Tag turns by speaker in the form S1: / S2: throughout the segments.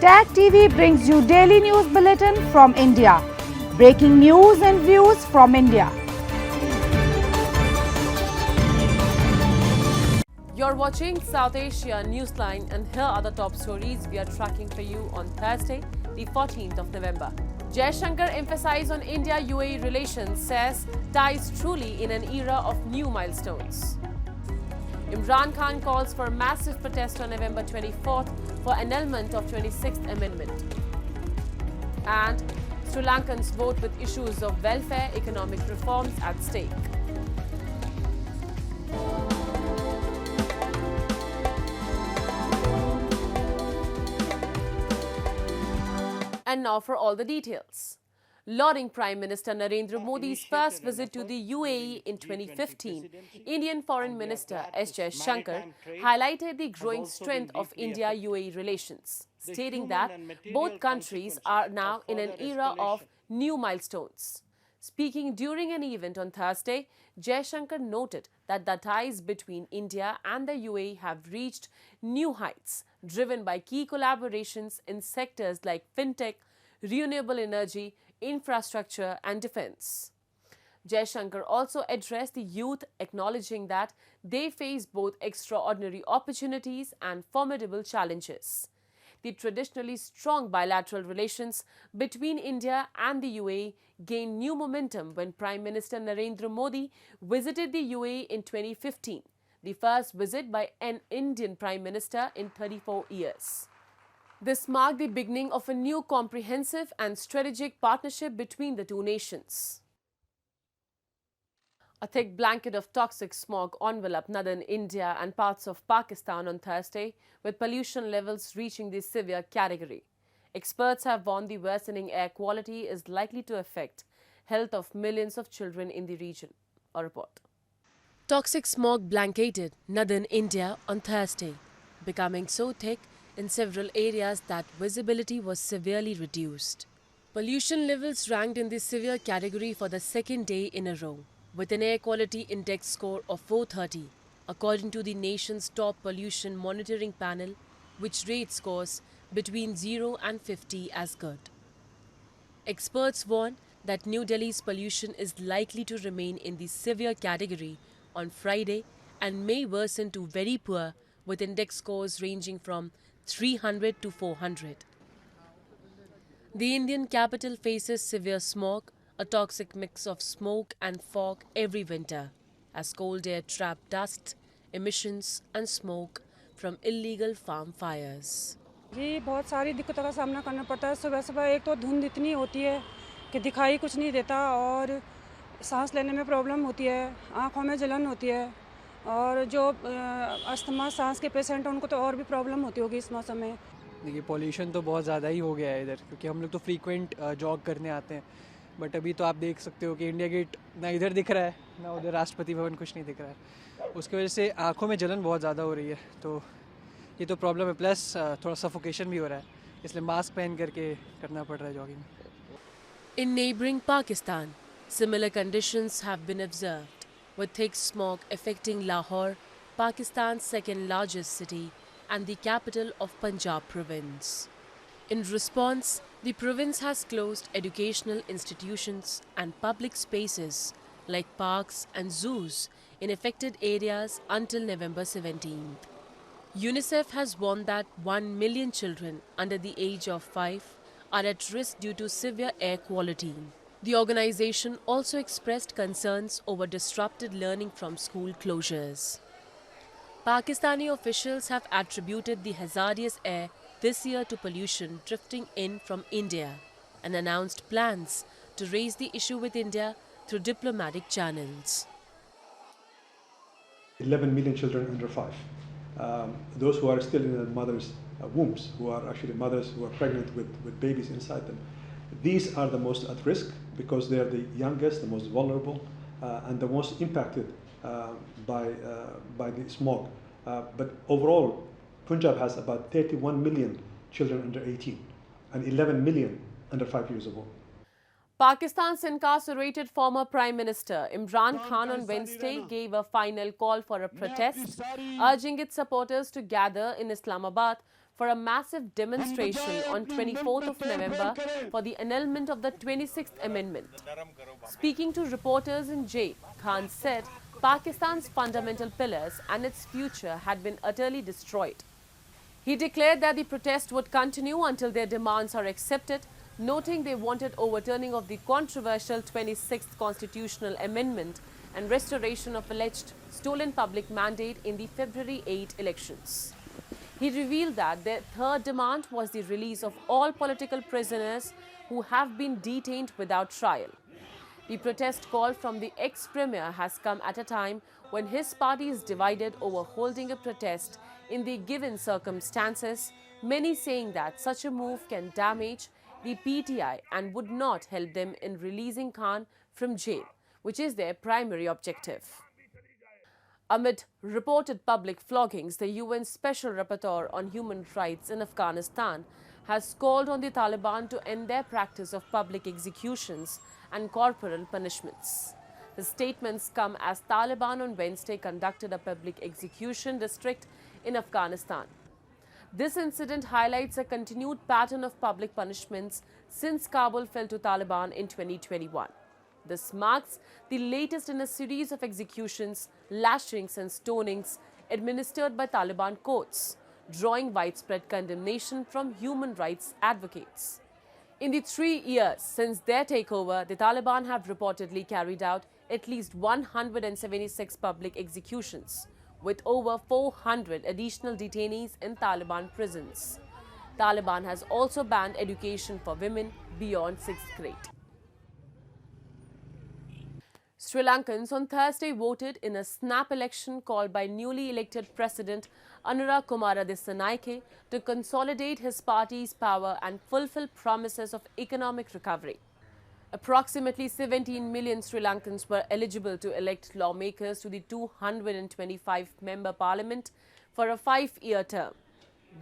S1: Tag TV brings you daily news bulletin from India. Breaking news and views from India.
S2: You're watching South Asia Newsline, and here are the top stories we are tracking for you on Thursday, the 14th of November. Jaishankar emphasized on India-UAE relations, says ties truly in an era of new milestones. Imran Khan calls for massive protest on November 24th for annulment of 26th Amendment. And Sri Lankans vote with issues of welfare, economic reforms at stake. And now for all the details. Lauding Prime Minister Narendra Modi's first visit to the UAE in 2015, Indian Foreign Minister S. Jaishankar highlighted the growing strength of India-UAE relations, stating that both countries are now in an era of new milestones. Speaking during an event on Thursday, Jaishankar noted that the ties between India and the UAE have reached new heights, driven by key collaborations in sectors like fintech, renewable energy, infrastructure and defense. Jaishankar also addressed the youth, acknowledging that they face both extraordinary opportunities and formidable challenges. The traditionally strong bilateral relations between India and the UAE gained new momentum when Prime Minister Narendra Modi visited the UAE in 2015, the first visit by an Indian Prime Minister in 34 years. This marked the beginning of a new comprehensive and strategic partnership between the two nations. A thick blanket of toxic smog enveloped northern India and parts of Pakistan on Thursday, with pollution levels reaching the severe category. Experts have warned the worsening air quality is likely to affect health of millions of children in the region. A report. Toxic smog blanketed northern India on Thursday, becoming so thick in several areas that visibility was severely reduced. Pollution levels ranked in the severe category for the second day in a row, with an air quality index score of 430, according to the nation's top pollution monitoring panel, which rates scores between 0 and 50 as good. Experts warn that New Delhi's pollution is likely to remain in the severe category on Friday and may worsen to very poor, with index scores ranging from 300 to 400. The Indian capital faces severe smog, a toxic mix of smoke and fog every winter, as cold air traps dust, emissions and smoke from illegal farm fires.
S3: जी बहुत सारी दिक्कतों का सामना करना पड़ता है। सुबह सुबह एक तो धुंध इतनी होती है कि दिखाई कुछ नहीं देता और सांस लेने में प्रॉब्लम होती है, आँखों में जलन होती है और जो अस्थमा सांस के पेशेंट हैं उनको तो और भी प्रॉब्लम होती होगी इस मौसम में।
S4: देखिए पॉल्यूशन तो बहुत ज़्यादा ही हो गया है इधर, क्योंकि हम लोग तो फ्रीक्वेंट जॉग करने आते हैं, बट अभी तो आप देख सकते हो कि इंडिया गेट ना इधर दिख रहा है ना उधर राष्ट्रपति भवन, कुछ नहीं दिख रहा है। उसकी वजह से आँखों में जलन बहुत ज़्यादा हो रही है, तो ये तो प्रॉब्लम है, प्लस थोड़ा सफोकेशन भी हो रहा है, इसलिए मास्क पहन करके करना पड़ रहा है jogging.
S2: In neighboring Pakistan, similar conditions have been observed, with thick smog affecting Lahore, Pakistan's second largest city and the capital of Punjab province. In response, the province has closed educational institutions and public spaces like parks and zoos in affected areas until November 17th. UNICEF has warned that 1 million children under the age of 5 are at risk due to severe air quality. The organization also expressed concerns over disrupted learning from school closures. Pakistani officials have attributed the hazardous air this year to pollution drifting in from India and announced plans to raise the issue with India through diplomatic channels.
S5: 11 million children under 5. Those who are still in their mothers' wombs, who are actually mothers who are pregnant with babies inside them. These are the most at risk because they are the youngest, the most vulnerable, and the most impacted by the smog. But overall, Punjab has about 31 million children under 18 and 11 million under 5 years old.
S2: Pakistan's incarcerated former Prime Minister Imran Khan on Wednesday gave a final call for a protest, urging its supporters to gather in Islamabad for a massive demonstration on 24th of November for the annulment of the 26th Amendment. Speaking to reporters in jail, Khan said Pakistan's fundamental pillars and its future had been utterly destroyed. He declared that the protest would continue until their demands are accepted, noting they wanted overturning of the controversial 26th constitutional amendment and restoration of alleged stolen public mandate in the February 8 elections. He revealed that their third demand was the release of all political prisoners who have been detained without trial. The protest call from the ex-premier has come at a time when his party is divided over holding a protest in the given circumstances, many saying that such a move can damage the PTI and would not help them in releasing Khan from jail, which is their primary objective. Amid reported public floggings, the UN Special Rapporteur on Human Rights in Afghanistan has called on the Taliban to end their practice of public executions and corporal punishments. The statements come as Taliban on Wednesday conducted a public execution district in Afghanistan. This incident highlights a continued pattern of public punishments since Kabul fell to Taliban in 2021. This marks the latest in a series of executions, lashings and stonings administered by Taliban courts, drawing widespread condemnation from human rights advocates. In the 3 years since their takeover, the Taliban have reportedly carried out at least 176 public executions, with over 400 additional detainees in Taliban prisons. Taliban has also banned education for women beyond 6th grade. Sri Lankans on Thursday voted in a snap election called by newly elected President Anura Kumara Dissanayake to consolidate his party's power and fulfill promises of economic recovery. Approximately 17 million Sri Lankans were eligible to elect lawmakers to the 225-member parliament for a 5-year term.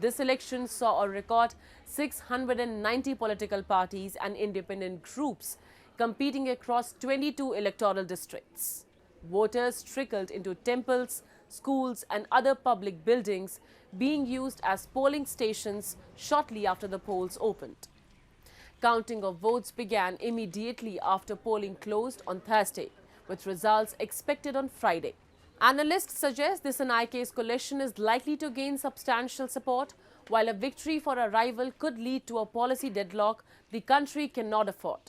S2: This election saw a record 690 political parties and independent groups competing across 22 electoral districts. Voters trickled into temples, schools and other public buildings, being used as polling stations shortly after the polls opened. Counting of votes began immediately after polling closed on Thursday, with results expected on Friday. Analysts suggest Dissanayike's coalition is likely to gain substantial support, while a victory for a rival could lead to a policy deadlock the country cannot afford.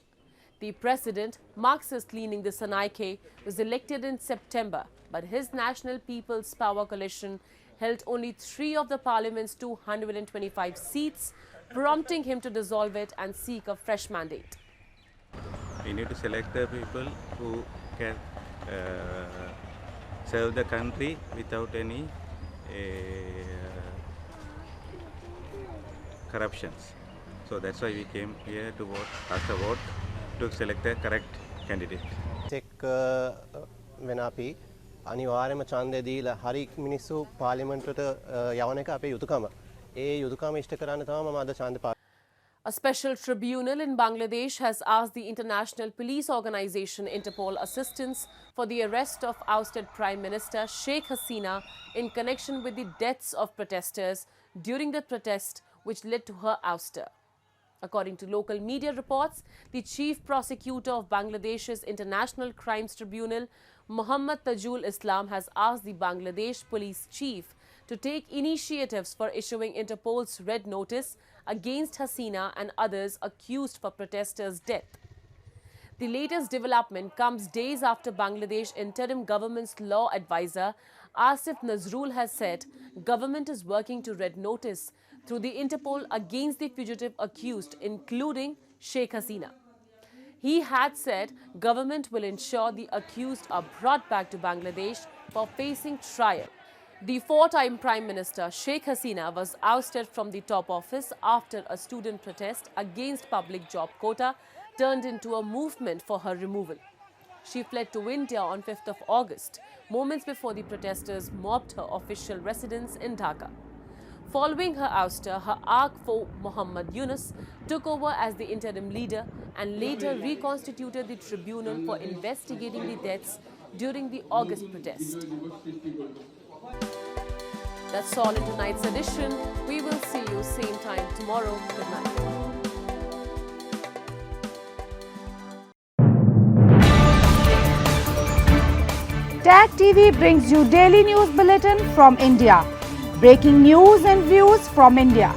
S2: The president, Marxist-leaning Dissanayake, was elected in September, but his National People's Power coalition held only 3 of the parliament's 225 seats, prompting him to dissolve it and seek a fresh mandate.
S6: We need to select the people who can serve the country without any corruptions. So that's why we came here to vote, cast a vote to select the correct candidate.
S7: වෙන අපි අනිවාර්යයෙන්ම ඡන්දය දීලා හරි මිනිස්සු පාර්ලිමේන්තුවට යවන එක අපේ යුතුයකම. ඒ යුතුයකම ඉෂ්ට කරන්න තමයි මම අද ඡන්ද
S2: A special tribunal in Bangladesh has asked the international police organization Interpol assistance for the arrest of ousted Prime Minister Sheikh Hasina in connection with the deaths of protesters during the protest which led to her ouster. According to local media reports, the chief prosecutor of Bangladesh's International Crimes Tribunal, Muhammad Tajul Islam, has asked the Bangladesh police chief to take initiatives for issuing Interpol's red notice against Hasina and others accused for protesters' death. The latest development comes days after Bangladesh interim government's law advisor Asif Nazrul has said government is working to red notice through the Interpol against the fugitive accused, including Sheikh Hasina. He had said government will ensure the accused are brought back to Bangladesh for facing trial. The 4-time Prime Minister Sheikh Hasina was ousted from the top office after a student protest against public job quota turned into a movement for her removal. She fled to India on 5th of August, moments before the protesters mobbed her official residence in Dhaka. Following her ouster, her ARC-4 Muhammad Yunus took over as the interim leader and later reconstituted the tribunal for investigating the deaths during the August protest. That's all in tonight's edition. We will see you same time tomorrow. Good night.
S1: Tag TV brings you daily news bulletin from India. Breaking news and views from India.